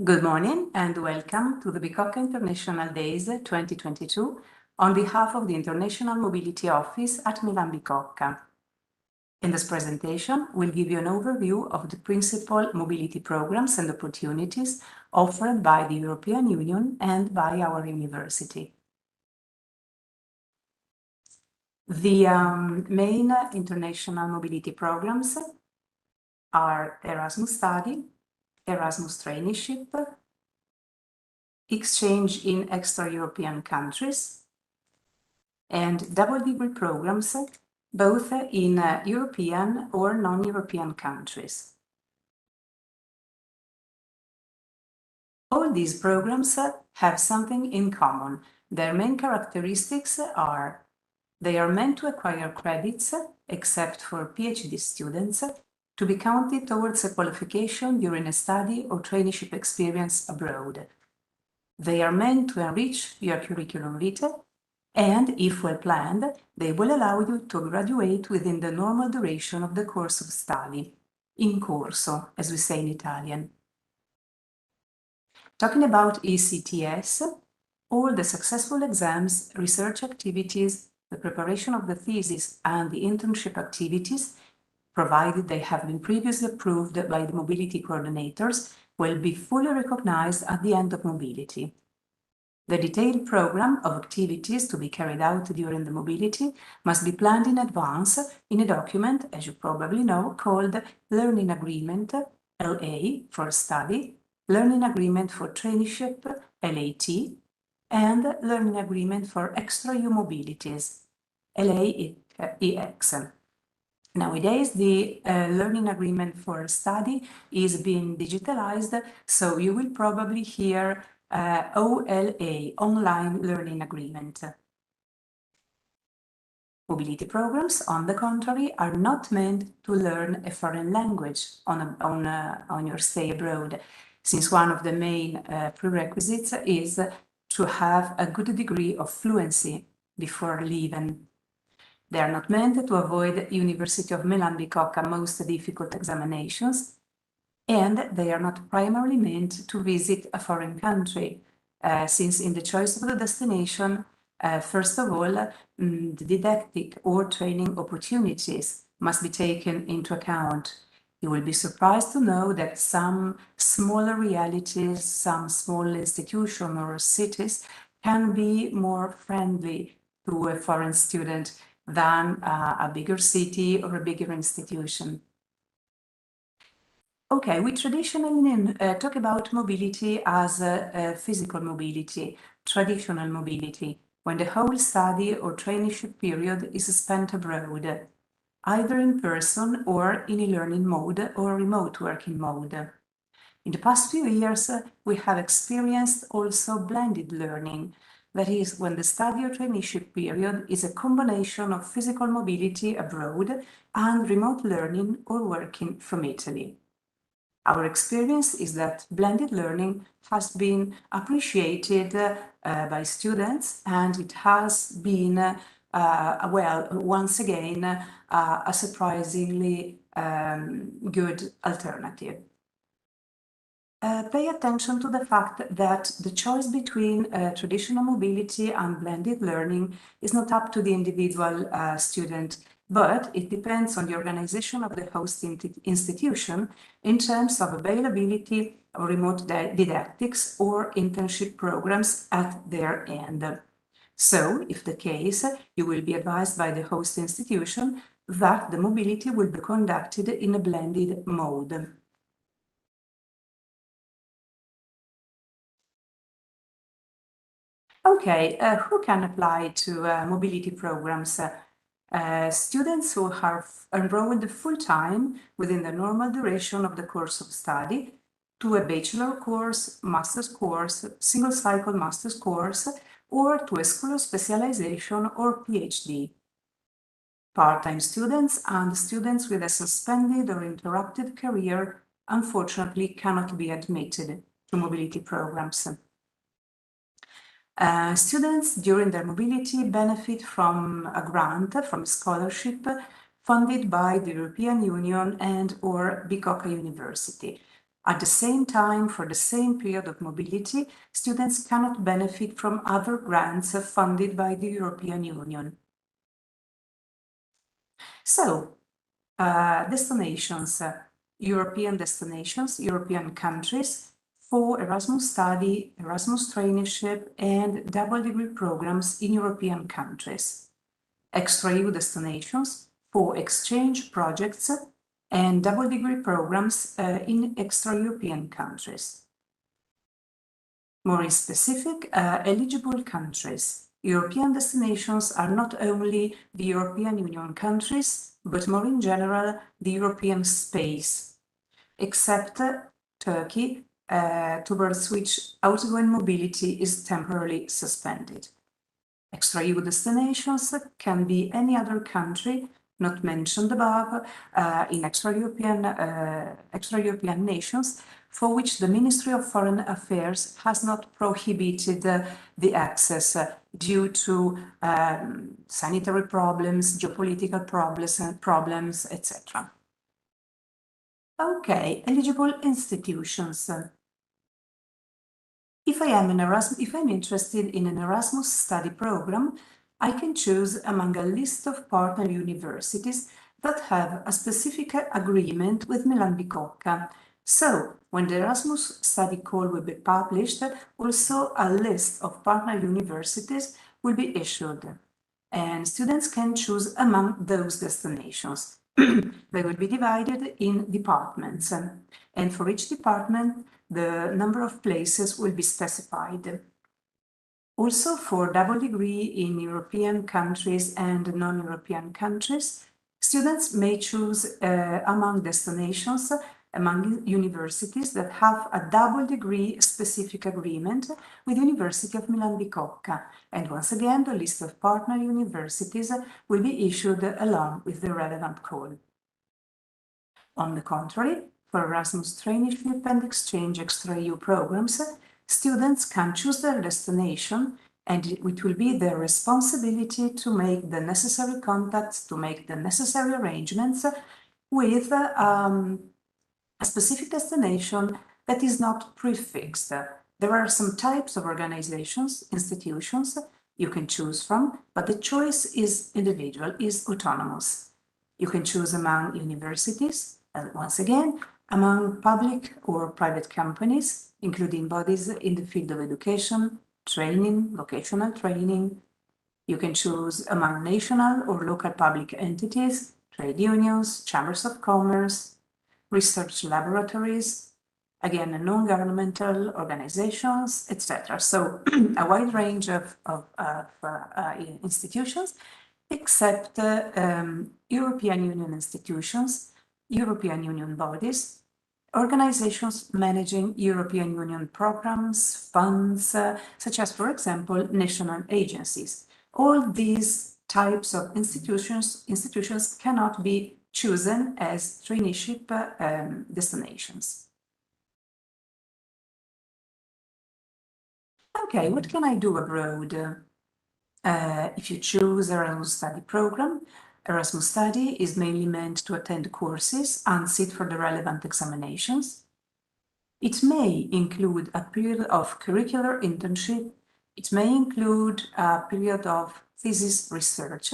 Good morning and welcome to the Bicocca International Days 2022 on behalf of the International Mobility Office at Milan Bicocca. In this presentation, we'll give you an overview of the principal mobility programs and opportunities offered by the European Union and by our university. The main international mobility programs are Erasmus Study, ErasmusTraineeship, exchange in extra-European countries, and double degree programs, both in European or non-European countries. All these programs have something in common. Their main characteristics are they are meant to acquire credits, except for PhD students, to be counted towards a qualification during a study or traineeship experience abroad. They are meant to enrich your curriculum vitae, and if well planned, they will allow you to graduate within the normal duration of the course of study, in corso, as we say in Italian. Talking about ECTS, all the successful exams, research activities, the preparation of the thesis, and the internship activities, provided they have been previously approved by the mobility coordinators, will be fully recognized at the end of mobility. The detailed program of activities to be carried out during the mobility must be planned in advance in a document, as you probably know, called Learning Agreement, LA, for study, Learning Agreement for Traineeship, LAT, and Learning Agreement for Extra-EU Mobilities, LAEX. Nowadays, the learning agreement for study is being digitalized, so you will probably hear OLA, Online Learning Agreement. Mobility programs, on the contrary, are not meant to learn a foreign language on your stay abroad, since one of the main prerequisites is to have a good degree of fluency before leaving. They are not meant to avoid University of Milan Bicocca most difficult examinations, and they are not primarily meant to visit a foreign country, since in the choice of the destination, first of all, the didactic or training opportunities must be taken into account. You will be surprised to know that some smaller realities, some small institutions or cities can be more friendly to a foreign student than a bigger city or a bigger institution. Okay, we traditionally talk about mobility as physical mobility, traditional mobility, when the whole study or traineeship period is spent abroad, either in person or in a learning mode or remote working mode. In the past few years, we have experienced also blended learning, that is, when the study or traineeship period is a combination of physical mobility abroad and remote learning or working from Italy. Our experience is that blended learning has been appreciated by students, and it has been, well, once again, a surprisingly good alternative. Pay attention to the fact that the choice between traditional mobility and blended learning is not up to the individual student, but it depends on the organization of the host institution in terms of availability of remote didactics or internship programs at their end. So, if the case, you will be advised by the host institution that the mobility will be conducted in a blended mode. Okay, who can apply to mobility programs? Students who are enrolled full-time within the normal duration of the course of study to a bachelor course, master's course, single-cycle master's course, or to a school of specialization or PhD. Part-time students and students with a suspended or interrupted career unfortunately cannot be admitted to mobility programs. Students during their mobility benefit from a grant, from a scholarship funded by the European Union and or Bicocca University. At the same time, for the same period of mobility, students cannot benefit from other grants funded by the European Union. So, destinations, European destinations, European countries for Erasmus Study, Erasmus Traineeship, and double degree programs in European countries. Extra-EU destinations for exchange projects and double degree programs in extra-European countries. More specific, eligible countries. European destinations are not only the European Union countries, but more in general, the European space, except Turkey, towards which outgoing mobility is temporarily suspended. Extra-EU destinations can be any other country not mentioned above in extra-European nations for which the Ministry of Foreign Affairs has not prohibited the access due to sanitary problems, geopolitical problems, etc. Okay, eligible institutions. If I'm interested in an Erasmus study program, I can choose among a list of partner universities that have a specific agreement with Milan Bicocca. So, when the Erasmus study call will be published, also a list of partner universities will be issued, and students can choose among those destinations. They will be divided in departments, and for each department, the number of places will be specified. Also, for double degree in European countries and non-European countries, students may choose among destinations, among universities that have a double degree specific agreement with the University of Milan Bicocca. And once again, the list of partner universities will be issued along with the relevant call. On the contrary, for Erasmus Traineeship and Exchange Extra-EU programs, students can choose their destination, and it will be their responsibility to make the necessary contacts, to make the necessary arrangements with a specific destination that is not prefixed. There are some types of organizations, institutions you can choose from, but the choice is individual, is autonomous. You can choose among universities, once again, among public or private companies, including bodies in the field of education, training, vocational training. You can choose among national or local public entities, trade unions, chambers of commerce, research laboratories, again, non-governmental organizations, etc. So a wide range of institutions, except European Union institutions, European Union bodies, organizations managing European Union programs, funds, such as, for example, national agencies. All these types of institutions cannot be chosen as traineeship destinations. Okay, what can I do abroad? If you choose Erasmus Study program, Erasmus Study is mainly meant to attend courses and sit for the relevant examinations. It may include a period of curricular internship. It may include a period of thesis research,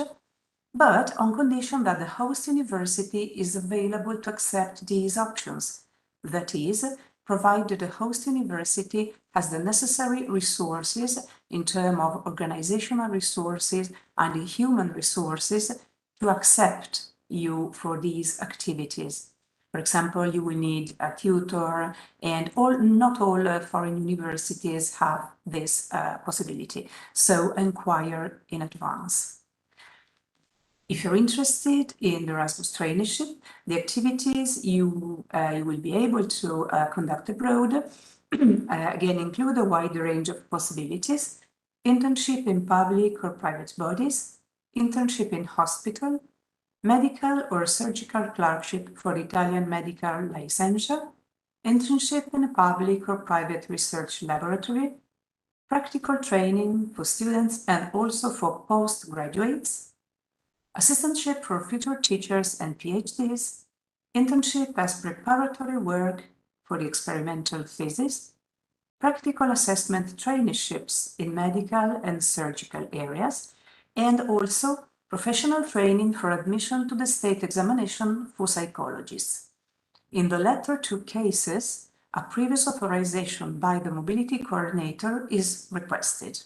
but on condition that the host university is available to accept these options. That is, provided the host university has the necessary resources in terms of organizational resources and human resources to accept you for these activities. For example, you will need a tutor, and not all foreign universities have this possibility, so inquire in advance. If you're interested in the Erasmus Traineeship, the activities you will be able to conduct abroad again include a wide range of possibilities: internship in public or private bodies, internship in hospital, medical or surgical clerkship for Italian medical licensure, internship in a public or private research laboratory, practical training for students and also for postgraduates, assistantship for future teachers and PhDs, internship as preparatory work for the experimental thesis, practical assessment traineeships in medical and surgical areas, and also professional training for admission to the state examination for psychologists. In the latter two cases, a previous authorization by the mobility coordinator is requested.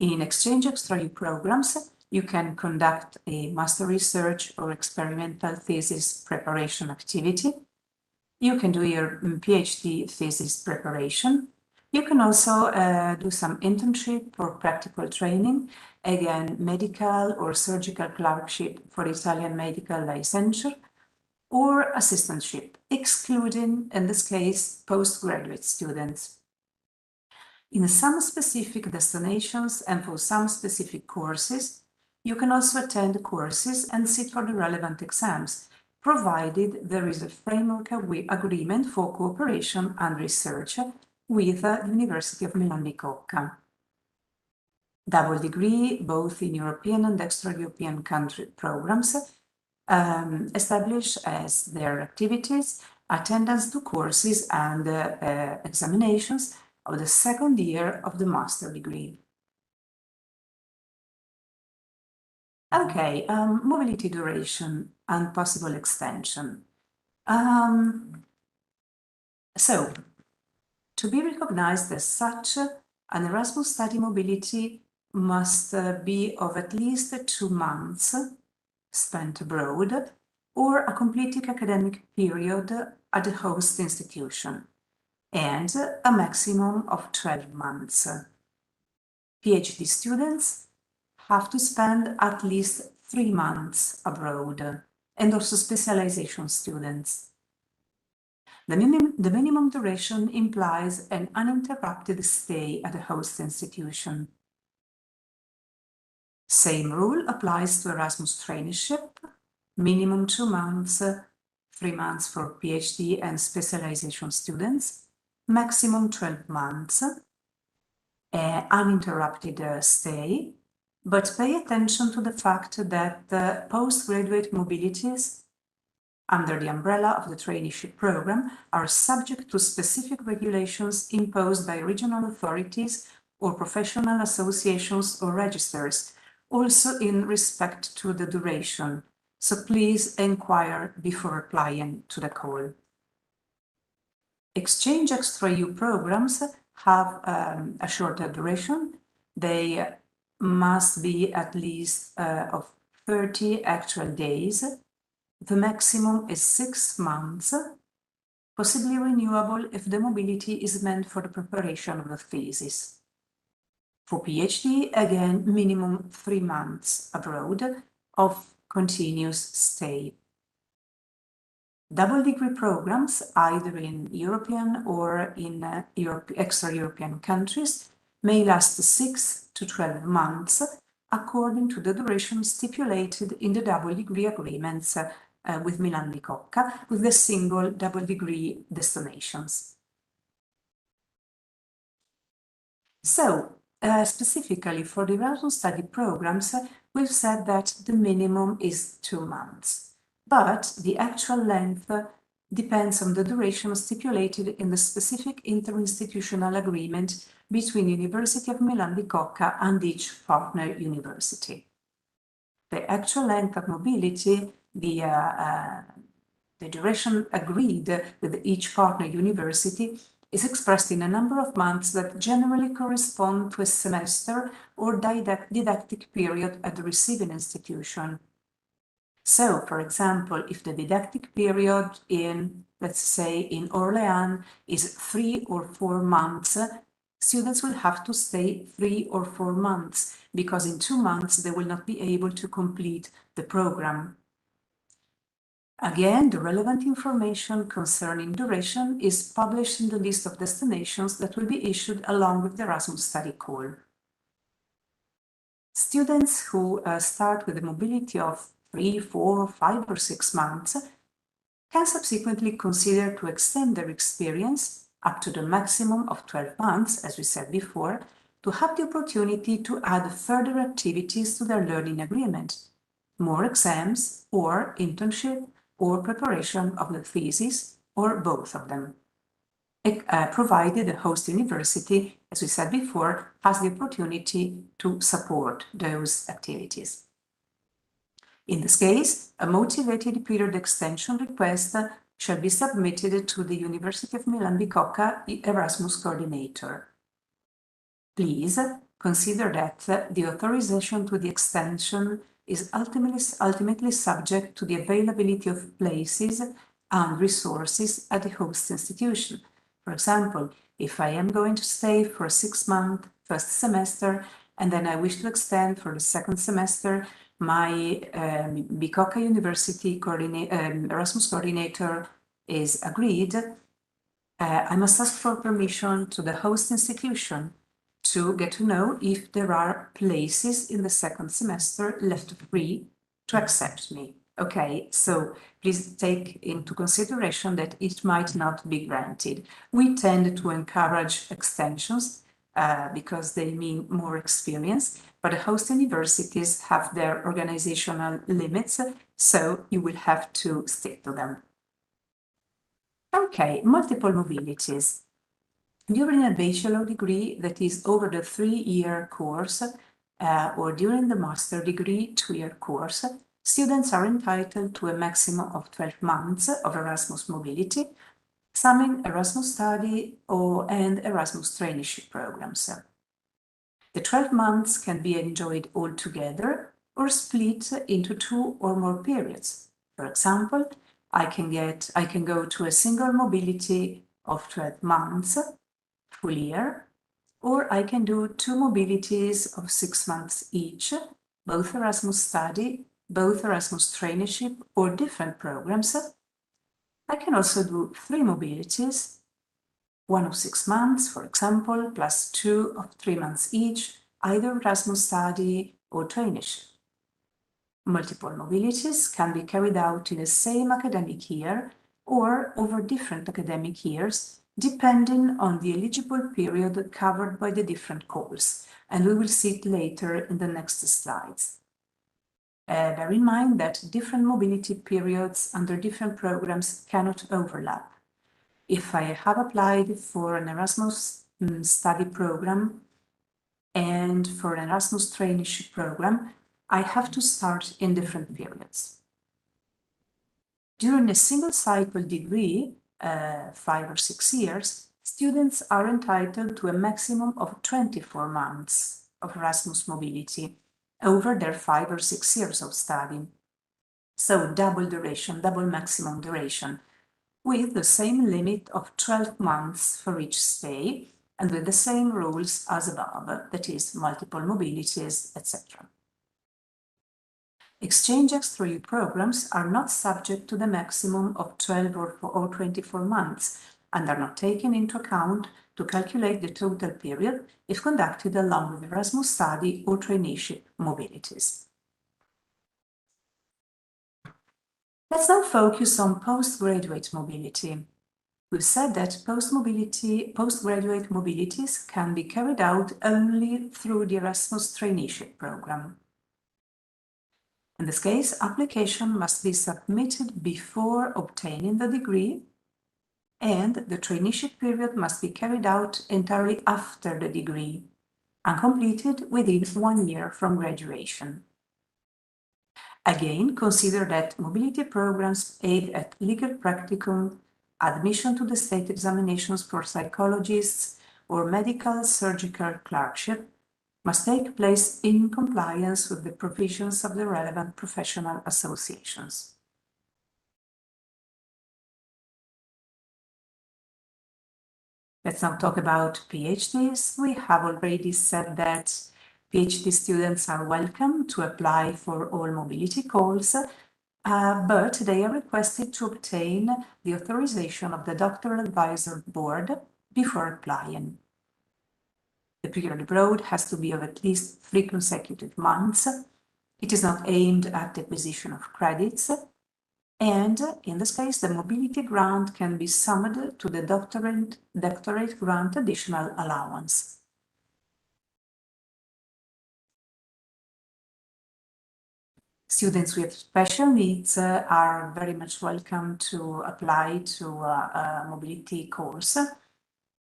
In exchange extra-U programs, you can conduct a master research or experimental thesis preparation activity. You can do your PhD thesis preparation. You can also do some internship or practical training, again, medical or surgical clerkship for Italian medical licensure, or assistantship, excluding, in this case, postgraduate students. In some specific destinations and for some specific courses, you can also attend courses and sit for the relevant exams, provided there is a framework agreement for cooperation and research with the University of Milan Bicocca. Double degree, both in European and extra-European country programs, establish as their activities attendance to courses and examinations of the second year of the master degree. Okay, mobility duration and possible extension. So, to be recognized as such, an Erasmus Study mobility must be of at least 2 months spent abroad or a completed academic period at the host institution, and a maximum of 12 months. PhD students have to spend at least 3 months abroad, and also specialization students. The minimum duration implies an uninterrupted stay at the host institution. Same rule applies to Erasmus Traineeship, minimum 2 months, 3 months for PhD and specialization students, maximum 12 months, uninterrupted stay, but pay attention to the fact that postgraduate mobilities under the umbrella of the traineeship program are subject to specific regulations imposed by regional authorities or professional associations or registers, also in respect to the duration. So please inquire before applying to the call. Exchange extra-U programs have a shorter duration. They must be at least of 30 actual days. The maximum is 6 months, possibly renewable if the mobility is meant for the preparation of the thesis. For PhD, again, minimum 3 months abroad of continuous stay. Double degree programs, either in European or in extra-European countries, may last 6 to 12 months, according to the duration stipulated in the double degree agreements with Milan Bicocca, with the single double degree destinations. So, specifically for the Erasmus Study programs, we've said that the minimum is 2 months, but the actual length depends on the duration stipulated in the specific interinstitutional agreement between University of Milan Bicocca and each partner university. The actual length of mobility, the duration agreed with each partner university, is expressed in a number of months that generally correspond to a semester or didactic period at the receiving institution. So, for example, if the didactic period in, let's say, in Orléans is 3 or 4 months, students will have to stay 3 or 4 months, because in 2 months they will not be able to complete the program. Again, the relevant information concerning duration is published in the list of destinations that will be issued along with the Erasmus Study call. Students who start with a mobility of 3, 4, 5 or 6 months can subsequently consider to extend their experience up to the maximum of 12 months, as we said before, to have the opportunity to add further activities to their learning agreement, more exams or internship, or preparation of the thesis, or both of them, provided the host university, as we said before, has the opportunity to support those activities. In this case, a motivated period extension request shall be submitted to the University of Milan Bicocca Erasmus coordinator. Please consider that the authorization to the extension is ultimately subject to the availability of places and resources at the host institution. For example, if I am going to stay for a 6-month first semester and then I wish to extend for the second semester, my Bicocca University Erasmus coordinator is agreed, I must ask for permission to the host institution to get to know if there are places in the second semester left free to accept me. Okay, so please take into consideration that it might not be granted. We tend to encourage extensions because they mean more experience, but the host universities have their organizational limits, so you will have to stick to them. Okay, multiple mobilities. During a bachelor degree that is over the 3-year course or during the master degree 2-year course, students are entitled to a maximum of 12 months of Erasmus mobility, summing Erasmus Study and Erasmus Traineeship programs. The 12 months can be enjoyed all together or split into 2 or more periods. For example, I can go to a single mobility of 12 months, full year, or I can do 2 mobilities of 6 months each, both Erasmus Study, both Erasmus Traineeship, or different programs. I can also do 3 mobilities, 1 of 6 months, for example, plus 2 of 3 months each, either Erasmus Study or Traineeship. Multiple mobilities can be carried out in the same academic year or over different academic years, depending on the eligible period covered by the different calls, and we will see it later in the next slides. Bear in mind that different mobility periods under different programs cannot overlap. If I have applied for an Erasmus study program and for an Erasmus traineeship program, I have to start in different periods. During a single cycle degree, 5 or 6 years, students are entitled to a maximum of 24 months of Erasmus mobility over their 5 or 6 years of study. So double duration, double maximum duration, with the same limit of 12 months for each stay and with the same rules as above, that is, multiple mobilities, etc. Exchange extra-EU programs are not subject to the maximum of 12 or 24 months and are not taken into account to calculate the total period if conducted along with Erasmus Study or Traineeship mobilities. Let's now focus on postgraduate mobility. We've said that postgraduate mobilities can be carried out only through the Erasmus Traineeship program. In this case, application must be submitted before obtaining the degree, and the traineeship period must be carried out entirely after the degree and completed within 1 year from graduation. Again, consider that mobility programs aid at legal practicum, admission to the state examinations for psychologists, or medical surgical clerkship must take place in compliance with the provisions of the relevant professional associations. Let's now talk about PhDs. We have already said that PhD students are welcome to apply for all mobility calls, but they are requested to obtain the authorization of the doctoral advisor board before applying. The period abroad has to be of at least 3 consecutive months. It is not aimed at the acquisition of credits, and in this case, the mobility grant can be summed to the doctorate grant additional allowance. Students with special needs are very much welcome to apply to a mobility course.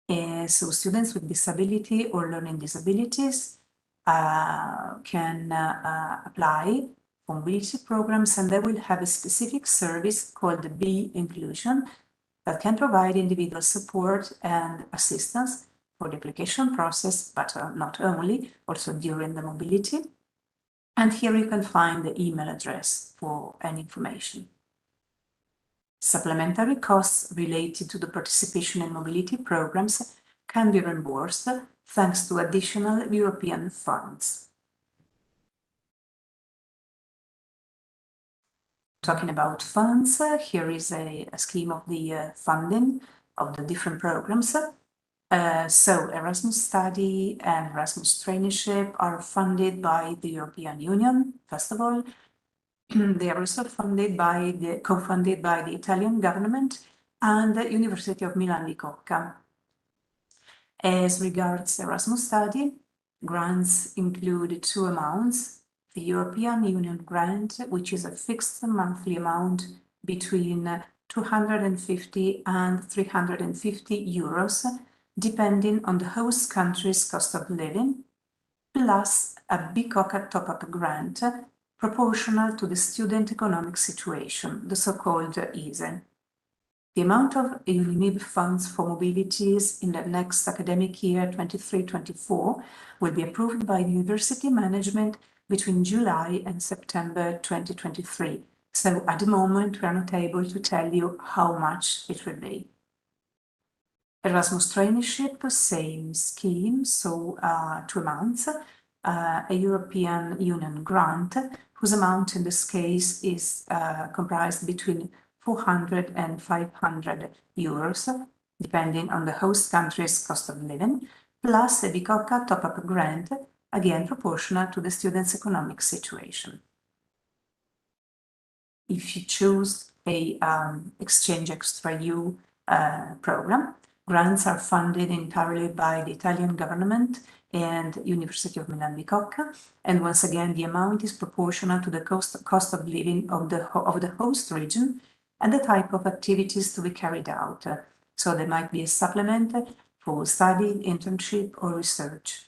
So students with disability or learning disabilities can apply for mobility programs, and they will have a specific service called the B.Inclusion that can provide individual support and assistance for the application process, but not only, also during the mobility. And here you can find the email address for any information. Supplementary costs related to the participation in mobility programs can be reimbursed thanks to additional European funds. Talking about funds, here is a scheme of the funding of the different programs. So Erasmus Study and Erasmus Traineeship are funded by the European Union, first of all. They are also co-funded by the Italian government and the University of Milan Bicocca. As regards Erasmus Study, grants include two amounts: the European Union grant, which is a fixed monthly amount between 250 and 350 euros, depending on the host country's cost of living, plus a Bicocca top-up grant proportional to the student economic situation, the so-called IDAYS. The amount of Unimib funds for mobilities in the next academic year 23-24 will be approved by the university management between July and September 2023. So at the moment, we are not able to tell you how much it will be. Erasmus Traineeship, same scheme, so two amounts. A European Union grant, whose amount in this case is comprised between 400 and 500 euros, depending on the host country's cost of living, plus a Bicocca top-up grant, again proportional to the student's economic situation. If you choose a Exchange Extra U program, grants are funded entirely by the Italian government and University of Milan Bicocca, and once again the amount is proportional to the cost of living of the host region and the type of activities to be carried out. So there might be a supplement for study, internship, or research,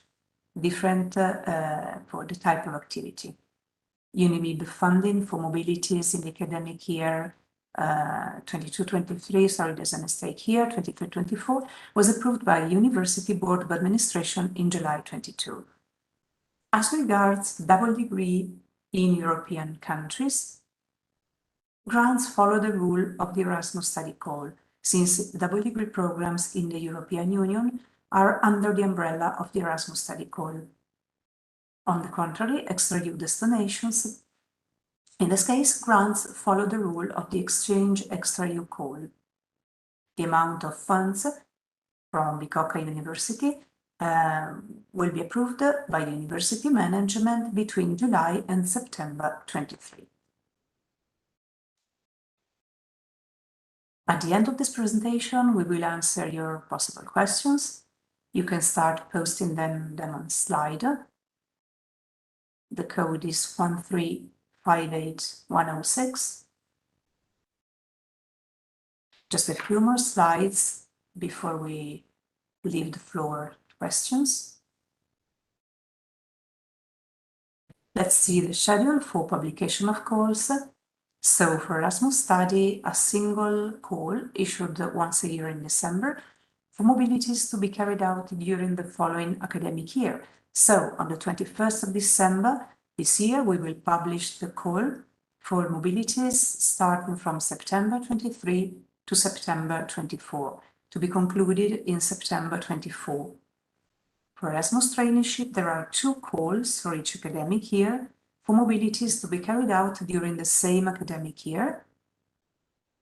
different for the type of activity. Unimib funding for mobilities in the academic year 22-23, sorry, there's a mistake here, 23-24, was approved by the University Board of Administration in July 22. As regards double degree in European countries, grants follow the rule of the Erasmus Study call, since double degree programs in the European Union are under the umbrella of the Erasmus Study call. On the contrary, extra U destinations, in this case, grants follow the rule of the Exchange Extra U call. The amount of funds from Bicocca University will be approved by the university management between July and September 23. At the end of this presentation, we will answer your possible questions. You can start posting them on Slido. The code is 1358106. Just a few more slides before we leave the floor to questions. Let's see the schedule for publication of calls. So for Erasmus Study, a single call issued once a year in December for mobilities to be carried out during the following academic year. So on the 21st of December this year, we will publish the call for mobilities starting from September 23 to September 24, to be concluded in September 24. For Erasmus Traineeship, there are two calls for each academic year for mobilities to be carried out during the same academic year.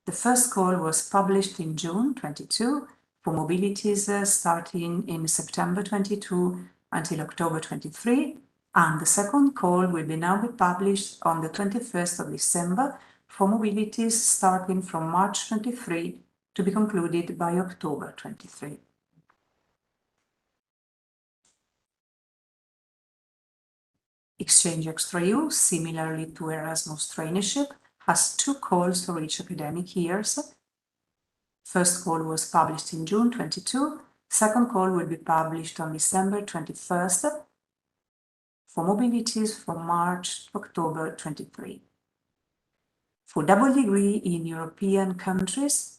The first call was published in June 22 for mobilities starting in September 22 until October 23, and the second call will now be published on the 21st of December for mobilities starting from March 23 to be concluded by October 23. It Exchange Extra-EU, similarly to Erasmus Traineeship, has 2 calls for each academic years. First call was published in June 22. Second call will be published on December 21st for mobilities from March to October 23. For double degree in European countries,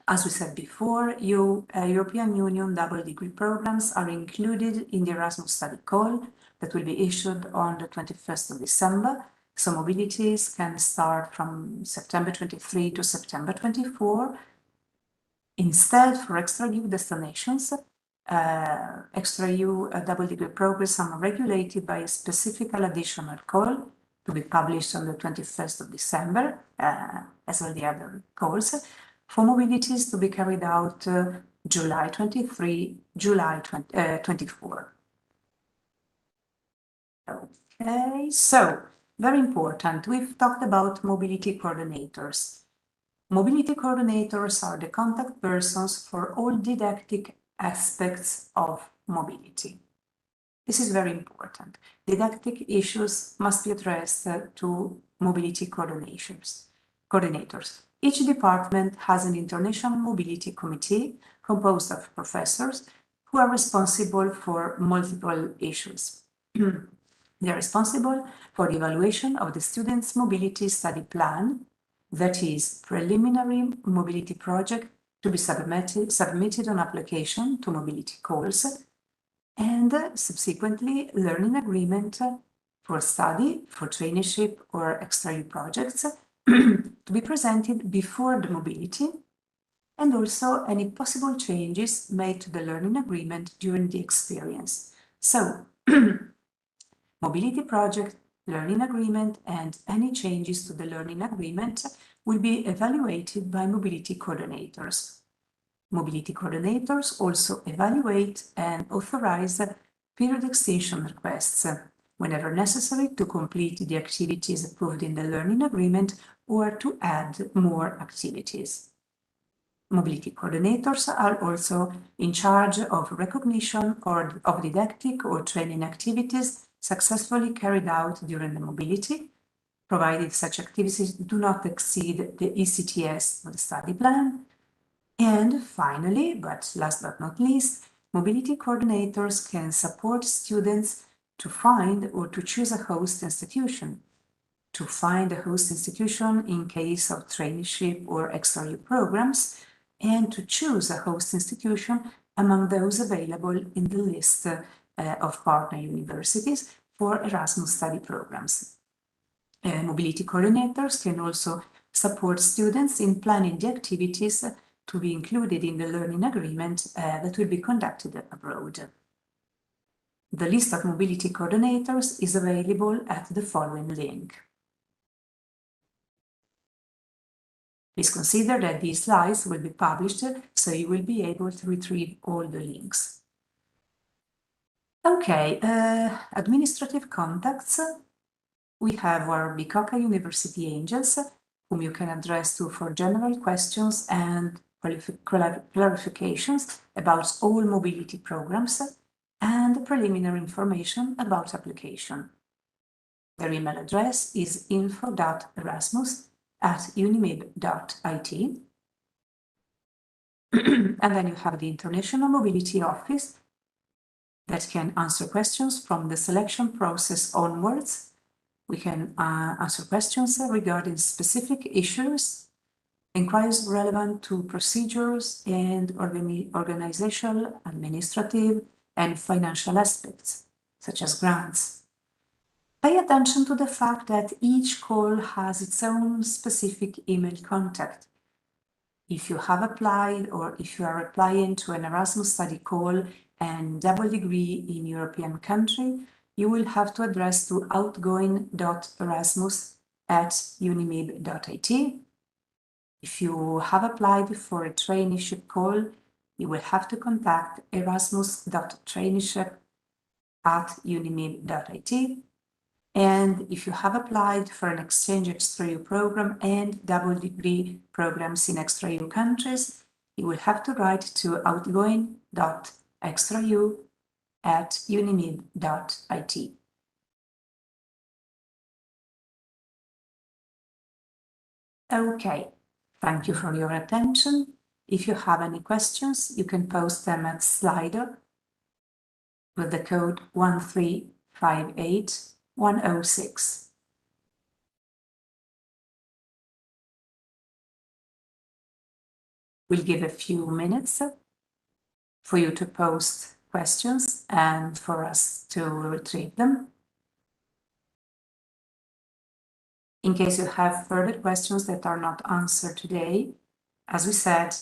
as we said before, European Union double degree programs are included in the Erasmus Study call that will be issued on the 21st of December. So mobilities can start from September 23 to September 24. Instead, for extra-EU destinations, extra-EU double degree programs are regulated by a specific additional call to be published on the 21st of December, as all the other calls, for mobilities to be carried out July 23, July 24. Okay, so very important, we've talked about mobility coordinators. Mobility coordinators are the contact persons for all didactic aspects of mobility. This is very important. Didactic issues must be addressed to mobility coordinators. Each department has an international mobility committee composed of professors who are responsible for multiple issues. They are responsible for the evaluation of the student's mobility study plan, that is, preliminary mobility project to be submitted on application to mobility calls, and subsequently learning agreement for study, for traineeship or extra-EU projects to be presented before the mobility, and also any possible changes made to the learning agreement during the experience. So, mobility project, learning agreement, and any changes to the learning agreement will be evaluated by mobility coordinators. Mobility coordinators also evaluate and authorize period extension requests whenever necessary to complete the activities approved in the learning agreement or to add more activities. Mobility coordinators are also in charge of recognition of didactic or training activities successfully carried out during the mobility, provided such activities do not exceed the ECTS of the study plan. And finally, but last but not least, mobility coordinators can support students to find or to choose a host institution. To find a host institution in case of traineeship or extra-EU programs, and to choose a host institution among those available in the list of partner universities for Erasmus Study programs. Mobility coordinators can also support students in planning the activities to be included in the learning agreement that will be conducted abroad. The list of mobility coordinators is available at the following link. Please consider that these slides will be published, so you will be able to retrieve all the links. Okay, administrative contacts. We have our Bicocca University Angels, whom you can address to for general questions and clarifications about all mobility programs and preliminary information about application. Their email address is info.erasmus@unimib.it. And then you have the International Mobility Office that can answer questions from the selection process onwards. We can answer questions regarding specific issues, inquiries relevant to procedures and organizational, administrative, and financial aspects, such as grants. Pay attention to the fact that each call has its own specific email contact. If you have applied or if you are applying to an Erasmus Study call and double degree in European country, you will have to address to outgoing.erasmus@unimib.it. If you have applied for a traineeship call, you will have to contact erasmus.traineeship@unimib.it. And if you have applied for an exchange extra-EU program and double degree programs in extra-EU countries, you will have to write to outgoing.extra-EU@unimib.it. Okay, thank you for your attention. If you have any questions, you can post them at Slido with the code 1358106. We'll give a few minutes for you to post questions and for us to retrieve them. In case you have further questions that are not answered today, as we said,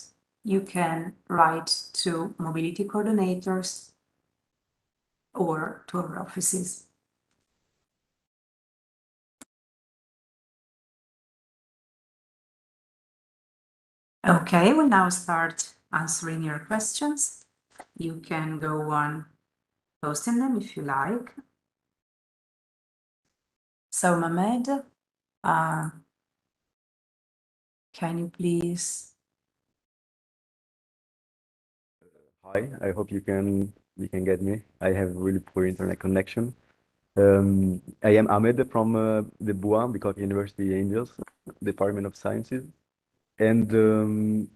you can write to mobility coordinators or to our offices. Okay, we'll now start answering your questions. You can go on posting them if you like. So, Mehmed, can you please? Hi, I hope you can get me. I have really poor internet connection. I am Ahmed from the BUA, Bicocca University Angels, Department of Sciences. And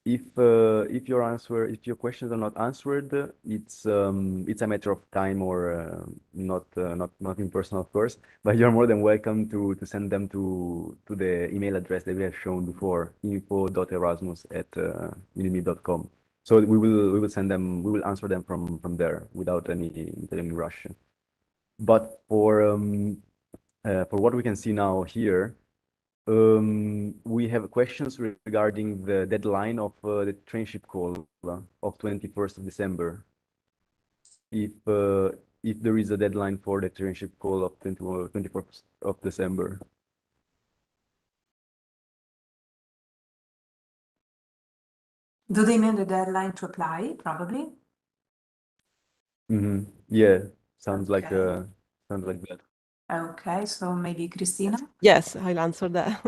if your questions are not answered, it's a matter of time or not impersonal, of course. But you're more than welcome to send them to the email address that we have shown before, info.erasmus@unimib.com. So we will send them. We will answer them from there without any rush. But for what we can see now here. We have questions regarding the deadline of the traineeship call of 21st of December. If there is a deadline for the traineeship call of 24th of December. Do they mean the deadline to apply? Probably. Yeah, sounds like that. Okay, so maybe Cristina? Yes, I'll answer that.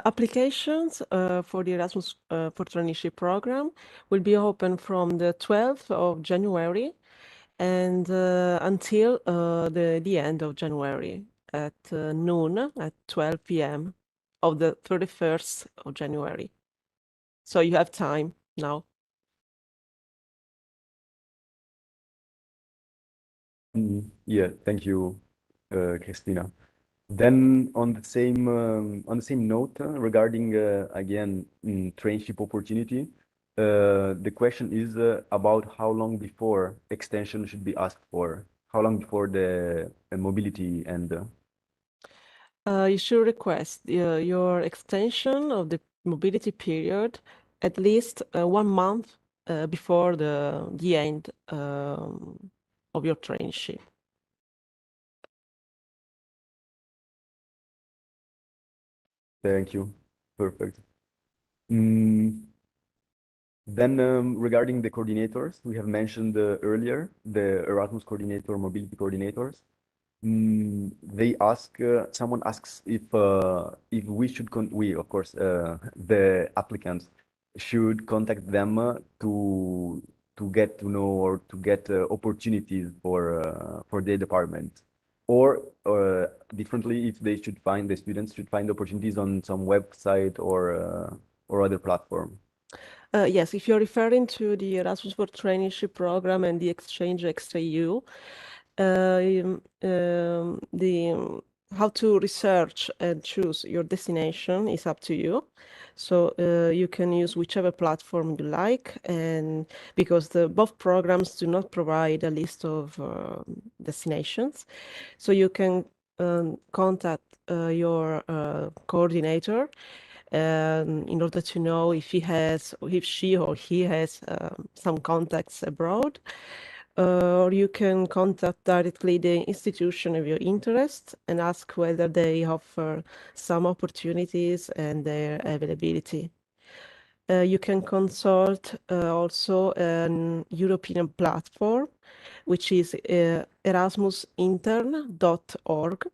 Applications for the Erasmus for Traineeship program will be open from the 12th of January and until the end of January at noon at 12 p.m. of the 31st of January. So you have time now. Yeah, thank you, Cristina. Then on the same note regarding again traineeship opportunity, the question is about how long before extension should be asked for. How long before the mobility and You should request your extension of the mobility period at least 1 month before the end of your traineeship. Thank you. Perfect. Then regarding the coordinators, we have mentioned earlier the Erasmus coordinator, mobility coordinators. They ask, someone asks if we should, we of course, the applicants should contact them to get to know or to get opportunities for their department, or differently, if they should find, the students should find opportunities on some website or other platform. Yes, if you're referring to the Erasmus for Traineeship program and the Exchange Extra-EU, how to research and choose your destination is up to you. So you can use whichever platform you like, and because both programs do not provide a list of destinations, so you can contact your coordinator in order to know if she or he has some contacts abroad. Or you can contact directly the institution of your interest and ask whether they offer some opportunities and their availability. You can consult also an European platform, which is erasmusintern.org.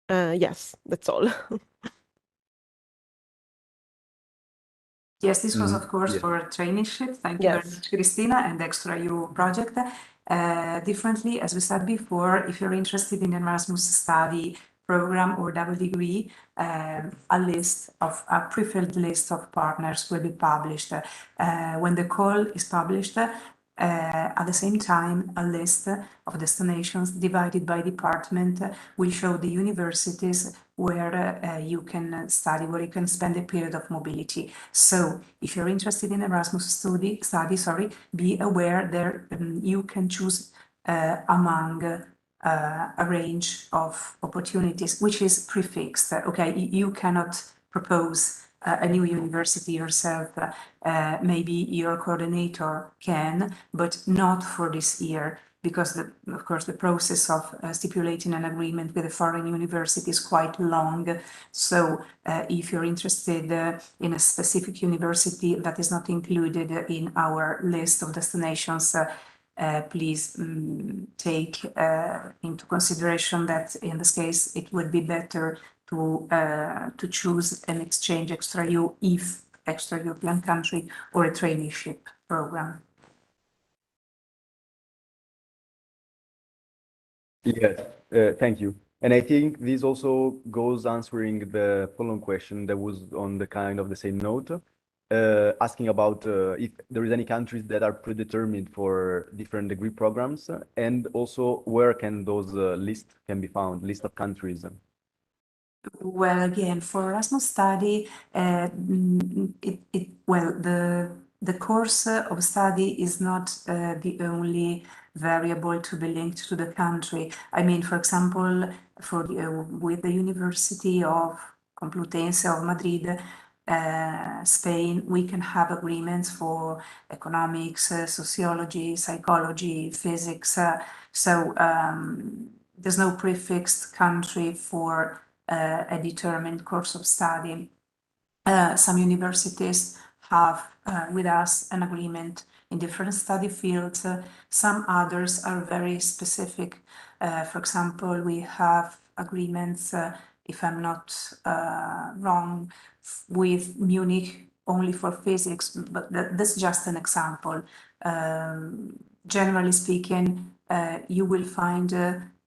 Yes, that's all. Yes, this was, of course, for a traineeship. Thank you very much, Cristina, and Extra-EU project. Differently, as we said before, if you're interested in Erasmus Study program or double degree, a preferred list of partners will be published. When the call is published, at the same time, a list of destinations divided by department will show the universities where you can study, where you can spend a period of mobility. So if you're interested in Erasmus study, be aware there you can choose among a range of opportunities, which is prefixed. Okay, you cannot propose a new university yourself. Maybe your coordinator can, but not for this year, because of course the process of stipulating an agreement with a foreign university is quite long. So if you're interested in a specific university that is not included in our list of destinations, please take into consideration that in this case it would be better to choose an exchange extra European country or a traineeship program. Yes, thank you. And I think this also goes answering the following question that was on the kind of the same note, asking about if there is any countries that are predetermined for different degree programs, and also where can those lists can be found, list of countries. Well, again, for Erasmus Study, the course of study is not the only variable to be linked to the country. I mean, for example, with the University of Complutense of Madrid, Spain, we can have agreements for economics, sociology, psychology, physics. So there's no prefixed country for a determined course of study. Some universities have with us an agreement in different study fields. Some others are very specific. For example, we have agreements, if I'm not wrong, with Munich only for physics, but that's just an example. Generally speaking, you will find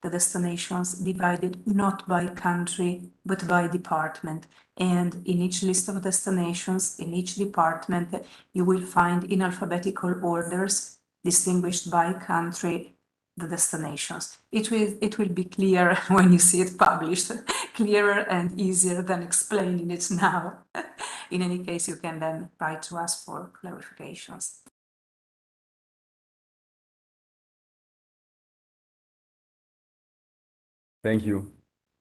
the destinations divided not by country, but by department. And in each list of destinations, in each department, you will find in alphabetical orders, distinguished by country, the destinations. It will be clear when you see it published, clearer and easier than explaining it now. In any case, you can then write to us for clarifications. Thank you.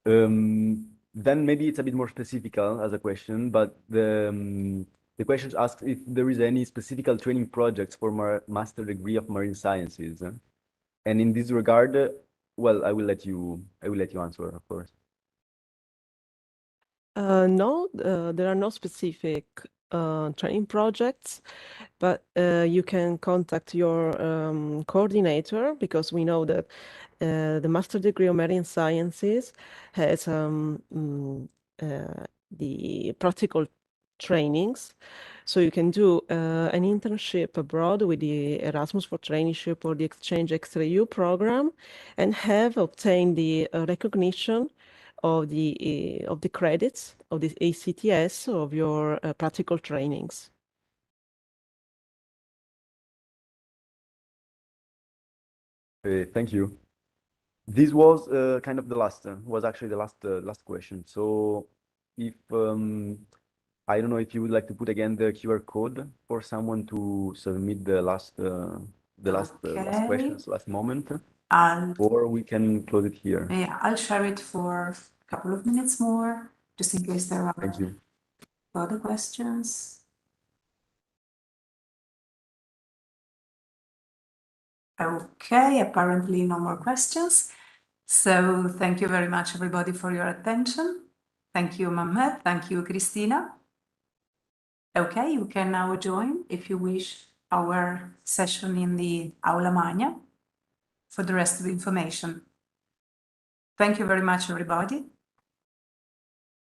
Then maybe it's a bit more specific as a question, but the question asks if there is any specific training projects for master degree of marine sciences, and in this regard, well, I will let you answer, of course. No, there are no specific training projects, but you can contact your coordinator, because we know that the Master Degree of Marine Sciences has the practical trainings. So you can do an internship abroad with the Erasmus for Traineeship or the Exchange Extra EU program, and have obtained the recognition of the credits of the ACTS of your practical trainings. Thank you. This was kind of the last last question. So if I don't know if you would like to put again the QR code for someone to submit the last questions, last moment, or we can close it here. Yeah, I'll share it for a couple of minutes more, just in case there are Thank you. further questions. Okay, apparently no more questions. So thank you very much, everybody, for your attention. Thank you, Mehmet. Thank you, Cristina. Okay, you can now join, if you wish, our session in the Aula Magna for the rest of the information. Thank you very much, everybody.